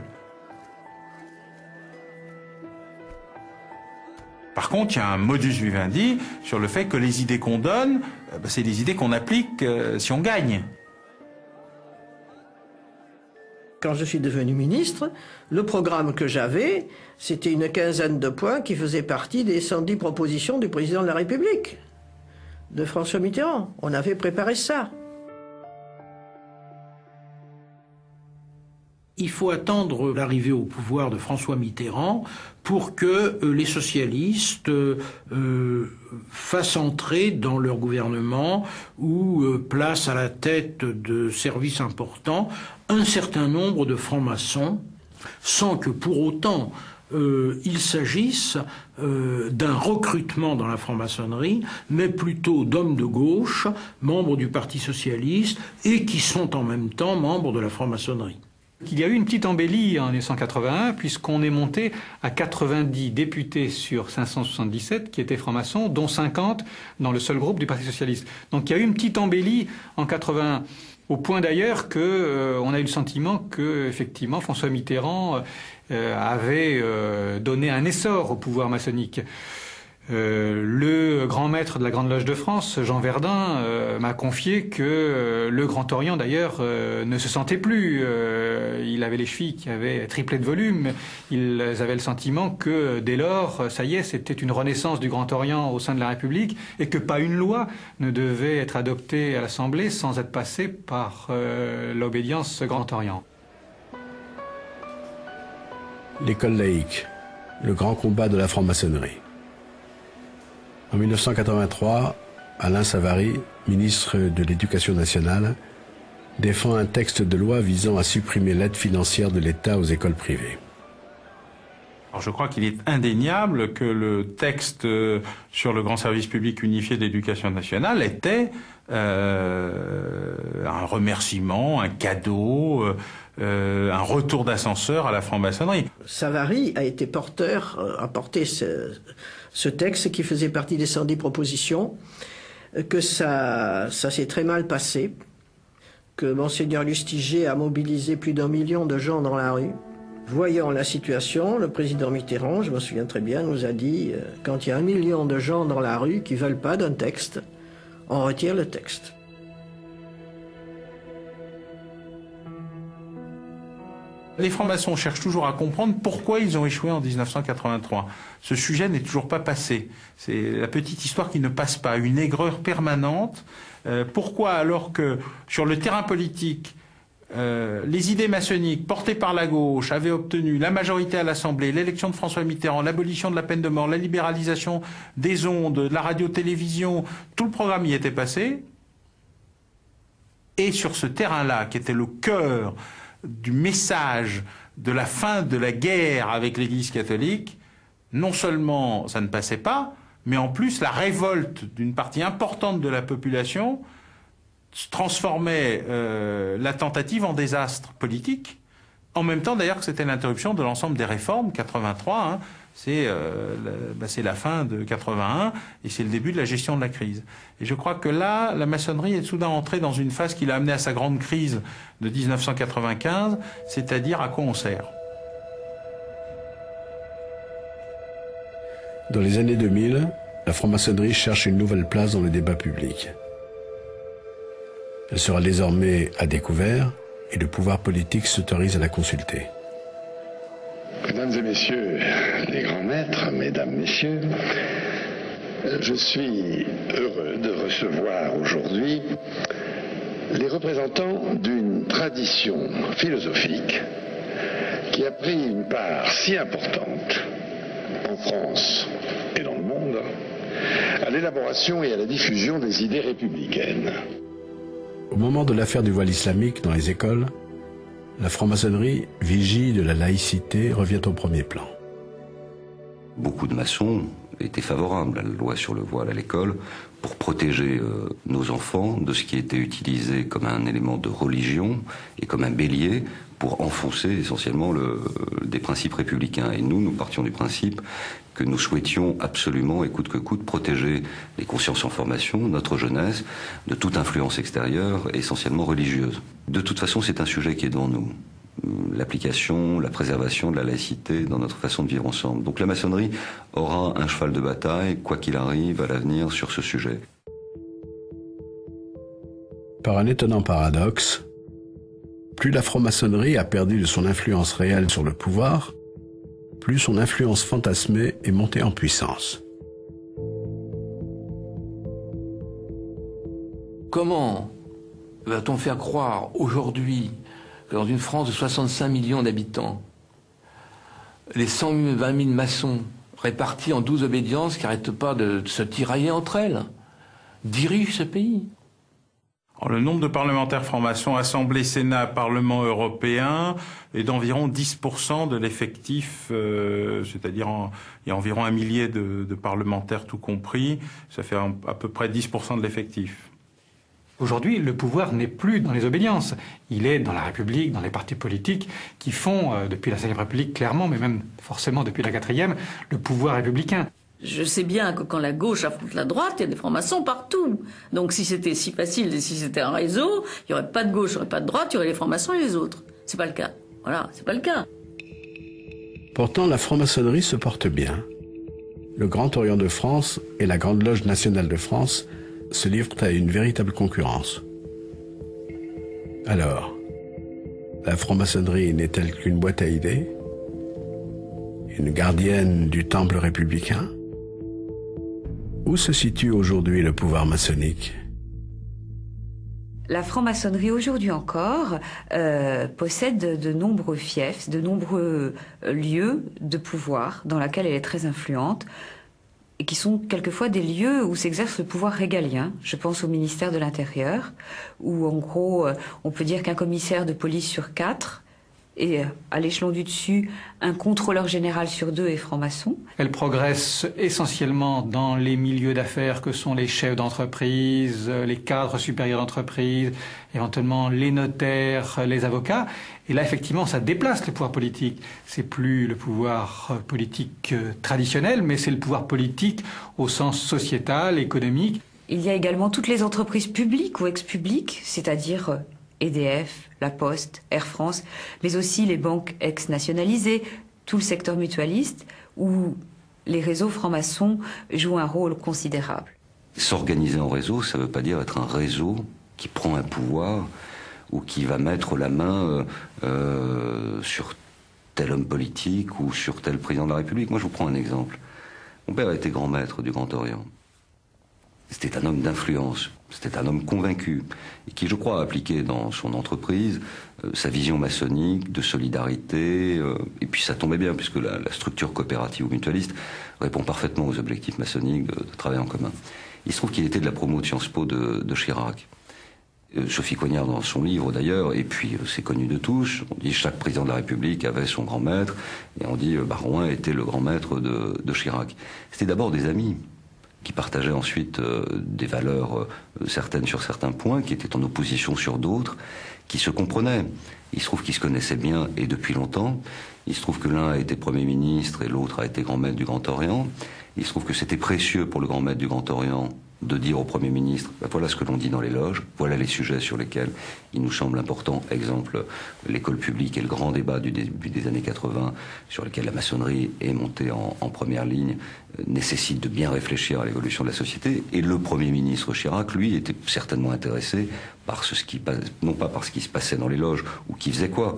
Par contre, il y a un modus vivendi sur le fait que les idées qu'on donne, c'est des idées qu'on applique si on gagne. Quand je suis devenu ministre, le programme que j'avais, c'était une quinzaine de points qui faisaient partie des 110 propositions du président de la République, de François Mitterrand. On avait préparé ça. Il faut attendre l'arrivée au pouvoir de François Mitterrand pour que les socialistes fassent entrer dans leur gouvernement ou placent à la tête de services importants un certain nombre de francs-maçons, sans que pour autant il s'agisse d'un recrutement dans la franc-maçonnerie, mais plutôt d'hommes de gauche, membres du Parti socialiste, et qui sont en même temps membres de la franc-maçonnerie. Il y a eu une petite embellie en 1981, puisqu'on est monté à 90 députés sur 577 qui étaient francs-maçons, dont 50 dans le seul groupe du Parti socialiste. Donc il y a eu une petite embellie en 81, au point d'ailleurs qu'on a eu le sentiment que, effectivement, François Mitterrand avait donné un essor au pouvoir maçonnique. Le grand maître de la Grande Loge de France, Jean Verdun, m'a confié que le Grand Orient, d'ailleurs, ne se sentait plus. Il avait les chevilles qui avaient triplé de volume. Ils avaient le sentiment que, dès lors, ça y est, c'était une renaissance du Grand Orient au sein de la République et que pas une loi ne devait être adoptée à l'Assemblée sans être passée par l'obédience Grand Orient. L'école laïque, le grand combat de la franc-maçonnerie. En 1983, Alain Savary, ministre de l'Éducation nationale, défend un texte de loi visant à supprimer l'aide financière de l'État aux écoles privées. Alors je crois qu'il est indéniable que le texte sur le grand service public unifié de l'éducation nationale était un remerciement, un cadeau, un retour d'ascenseur à la franc-maçonnerie. Savary a été a porté ce texte qui faisait partie des 110 propositions, que ça s'est très mal passé, que Monseigneur Lustiger a mobilisé plus d'1 million de gens dans la rue. Voyant la situation, le président Mitterrand, je me souviens très bien, nous a dit quand il y a 1 million de gens dans la rue qui ne veulent pas d'un texte, on retire le texte. Les francs-maçons cherchent toujours à comprendre pourquoi ils ont échoué en 1983. Ce sujet n'est toujours pas passé. C'est la petite histoire qui ne passe pas, une aigreur permanente. Pourquoi, alors que sur le terrain politique, les idées maçonniques portées par la gauche avaient obtenu la majorité à l'Assemblée, l'élection de François Mitterrand, l'abolition de la peine de mort, la libéralisation des ondes, de la radio-télévision, tout le programme y était passé. Et sur ce terrain-là, qui était le cœur du message de la fin de la guerre avec l'Église catholique, non seulement ça ne passait pas, mais en plus la révolte d'une partie importante de la population transformait la tentative en désastre politique, en même temps d'ailleurs que c'était l'interruption de l'ensemble des réformes, 83, hein, c'est la fin de 81 et c'est le début de la gestion de la crise. Et je crois que là, la maçonnerie est soudain entrée dans une phase qui l'a amenée à sa grande crise de 1995, c'est-à-dire à quoi on sert. Dans les années 2000, la franc-maçonnerie cherche une nouvelle place dans le débat public. Elle sera désormais à découvert et le pouvoir politique s'autorise à la consulter. Mesdames et messieurs les grands maîtres, mesdames, messieurs, je suis heureux de recevoir aujourd'hui les représentants d'une tradition philosophique qui a pris une part si importante en France et dans le monde à l'élaboration et à la diffusion des idées républicaines. Au moment de l'affaire du voile islamique dans les écoles, la franc-maçonnerie, vigie de la laïcité, revient au premier plan. Beaucoup de maçons était favorable à la loi sur le voile à l'école pour protéger nos enfants de ce qui était utilisé comme un élément de religion et comme un bélier pour enfoncer essentiellement des principes républicains. Et nous partions du principe que nous souhaitions absolument, et coûte que coûte, protéger les consciences en formation, notre jeunesse, de toute influence extérieure, essentiellement religieuse. De toute façon, c'est un sujet qui est devant nous. L'application, la préservation de la laïcité dans notre façon de vivre ensemble. Donc la maçonnerie aura un cheval de bataille, quoi qu'il arrive à l'avenir, sur ce sujet. Par un étonnant paradoxe, plus la franc-maçonnerie a perdu de son influence réelle sur le pouvoir, plus son influence fantasmée est montée en puissance. Comment va-t-on faire croire aujourd'hui que dans une France de 65 millions d'habitants, les 120 000 maçons répartis en 12 obédiences qui n'arrêtent pas de se tirailler entre elles dirigent ce pays? Alors, le nombre de parlementaires francs-maçons, Assemblée, Sénat, Parlement européen, est d'environ 10% de l'effectif, c'est-à-dire il y a environ 1 millier de parlementaires tout compris, ça fait à peu près 10% de l'effectif. Aujourd'hui, le pouvoir n'est plus dans les obédiences. Il est dans la République, dans les partis politiques qui font, depuis la 5e République clairement, mais même forcément depuis la 4e, le pouvoir républicain. Je sais bien que quand la gauche affronte la droite, il y a des francs-maçons partout. Donc si c'était si facile et si c'était un réseau, il n'y aurait pas de gauche, il n'y aurait pas de droite, il y aurait les francs-maçons et les autres. C'est pas le cas. Voilà, c'est pas le cas. Pourtant, la franc-maçonnerie se porte bien. Le Grand Orient de France et la Grande Loge nationale de France se livrent à une véritable concurrence. Alors, la franc-maçonnerie n'est-elle qu'une boîte à idées? Une gardienne du temple républicain? Où se situe aujourd'hui le pouvoir maçonnique? La franc-maçonnerie, aujourd'hui encore, possède de nombreux fiefs, de nombreux lieux de pouvoir dans lesquels elle est très influente, et qui sont quelquefois des lieux où s'exerce le pouvoir régalien. Je pense au ministère de l'Intérieur, où en gros, on peut dire qu'un commissaire de police sur 4, et à l'échelon du dessus, un contrôleur général sur 2 est franc-maçon. Elle progresse essentiellement dans les milieux d'affaires que sont les chefs d'entreprise, les cadres supérieurs d'entreprise, éventuellement les notaires, les avocats. Et là, effectivement, ça déplace le pouvoir politique. C'est plus le pouvoir politique traditionnel, mais c'est le pouvoir politique au sens sociétal, économique. Il y a également toutes les entreprises publiques ou ex-publiques, c'est-à-dire EDF, La Poste, Air France, mais aussi les banques ex-nationalisées, tout le secteur mutualiste, où les réseaux francs-maçons jouent un rôle considérable. S'organiser en réseau, ça ne veut pas dire être un réseau qui prend un pouvoir ou qui va mettre la main sur tel homme politique ou sur tel président de la République. Moi, je vous prends un exemple. Mon père a été grand maître du Grand Orient. C'était un homme d'influence, c'était un homme convaincu, et qui, je crois, a appliqué dans son entreprise sa vision maçonnique, de solidarité, et puis ça tombait bien, puisque la structure coopérative ou mutualiste répond parfaitement aux objectifs maçonniques de travail en commun. Il se trouve qu'il était de la promo de Sciences Po de Chirac. Sophie Coignard dans son livre d'ailleurs, et puis c'est connu de tous, on dit chaque président de la République avait son grand maître, et on dit Barouin était le grand maître de Chirac. C'était d'abord des amis, qui partageaient ensuite des valeurs certaines sur certains points, qui étaient en opposition sur d'autres, qui se comprenaient. Il se trouve qu'ils se connaissaient bien et depuis longtemps. Il se trouve que l'un a été Premier ministre et l'autre a été grand maître du Grand Orient. Il se trouve que c'était précieux pour le grand maître du Grand Orient de dire au Premier ministre, ben voilà ce que l'on dit dans les loges, voilà les sujets sur lesquels il nous semble important. Exemple, l'école publique et le grand débat du début des années 80, sur lequel la maçonnerie est montée en première ligne, nécessite de bien réfléchir à l'évolution de la société. Et le Premier ministre Chirac, lui, était certainement intéressé par non pas par ce qui se passait dans les loges, ou qui faisait quoi,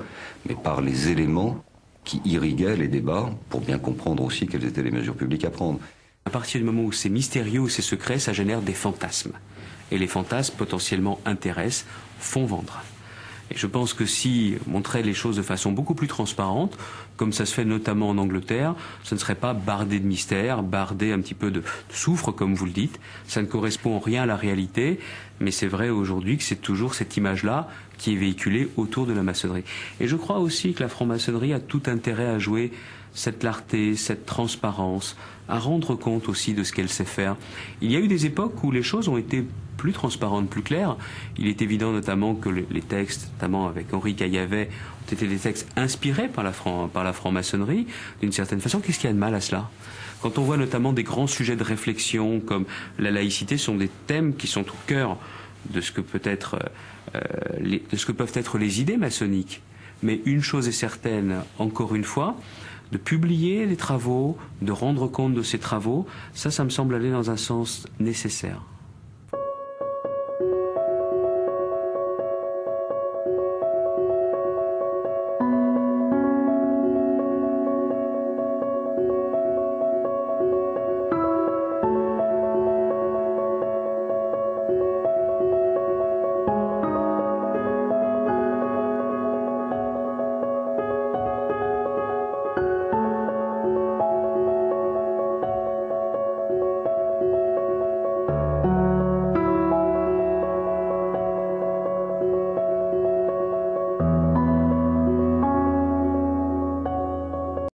mais par les éléments qui irriguaient les débats, pour bien comprendre aussi quelles étaient les mesures publiques à prendre. À partir du moment où c'est mystérieux, où c'est secret, ça génère des fantasmes. Et les fantasmes potentiellement intéressent, font vendre. Et je pense que si on montrait les choses de façon beaucoup plus transparente, comme ça se fait notamment en Angleterre, ce ne serait pas bardé de mystère, bardé un petit peu de soufre, comme vous le dites. Ça ne correspond en rien à la réalité, mais c'est vrai aujourd'hui que c'est toujours cette image-là qui est véhiculée autour de la maçonnerie. Et je crois aussi que la franc-maçonnerie a tout intérêt à jouer cette clarté, cette transparence, à rendre compte aussi de ce qu'elle sait faire. Il y a eu des époques où les choses ont été plus transparentes, plus claires. Il est évident notamment que les textes, notamment avec Henri Caillavet, ont été des textes inspirés par la franc-maçonnerie, d'une certaine façon. Qu'est-ce qu'il y a de mal à cela ? Quand on voit notamment des grands sujets de réflexion comme la laïcité, sont des thèmes qui sont au cœur de ce que peuvent être les idées maçonniques. Mais une chose est certaine, encore une fois, de publier les travaux, de rendre compte de ces travaux, ça me semble aller dans un sens nécessaire.